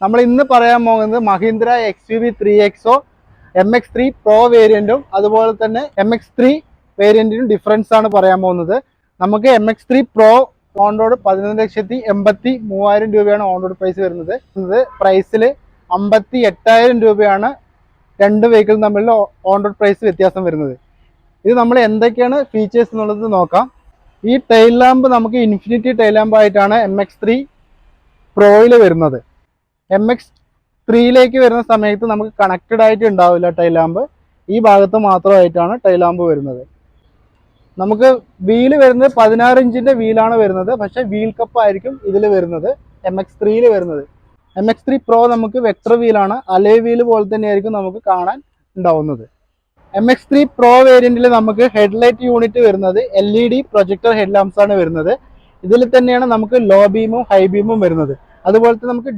നമ്മൾ ഇന്ന് പറയാൻ പോകുന്നത് Mahindra XUV 3XO MX3 Pro വേരിയന്റും അതുപോലെ തന്നെ MX3 വേരിയന്റിനും ഡിഫറൻസ് ആണ് പറയാൻ പോകുന്നത്. നമുക്ക് MX3 Pro ഓൺ റോഡ് 11,83,000 രൂപയാണ് ഓൺ റോഡ് പ്രൈസ് വരുന്നത്. പ്രൈസിൽ 58,000 രൂപയാണ് രണ്ട് വെഹിക്കിൾ തമ്മിലുള്ള ഓൺ റോഡ് പ്രൈസ് വ്യത്യാസം വരുന്നത്. ഇത് നമ്മൾ എന്തൊക്കെയാണ് ഫീച്ചേഴ്സ് എന്നുള്ളത് നോക്കാം. ഈ ടൈൽ ലാമ്പ് നമുക്ക് ഇൻഫിനിറ്റി ടൈൽ ലാമ്പ് ആയിട്ടാണ് MX3 പ്രോയിൽ വരുന്നത്. MX3യിലേക്ക് വരുന്ന സമയത്ത് നമുക്ക് കണക്റ്റഡ് ആയിട്ട് ഉണ്ടാവില്ല ടൈൽ ലാമ്പ്. ഈ ഭാഗത്ത് മാത്രമായിട്ടാണ് ടൈൽ ലാമ്പ് വരുന്നത്. നമുക്ക് വീല് വരുന്നത് 16 ഇഞ്ചിന്റെ വീലാണ് വരുന്നത്. പക്ഷേ വീൽ കപ്പ് ആയിരിക്കും ഇതിൽ വരുന്നത് MX3യിൽ വരുന്നത്. MX3 Pro നമുക്ക് വെക്ടർ വീലാണ്, അലേ വീല് പോലെ തന്നെയായിരിക്കും നമുക്ക് കാണാൻ ഉണ്ടാവുന്നത്. MX3 Pro വേരിയന്റിൽ നമുക്ക് ഹെഡ്ലൈറ്റ് യൂണിറ്റ് വരുന്നത് LED പ്രൊജക്ടർ ഹെഡ് ലാംപ്സ് ആണ് വരുന്നത്. ഇതിൽ തന്നെയാണ് നമുക്ക് ലോ ബീമും ഹൈ ബീമും വരുന്നത്. അതുപോലെ തന്നെ നമുക്ക്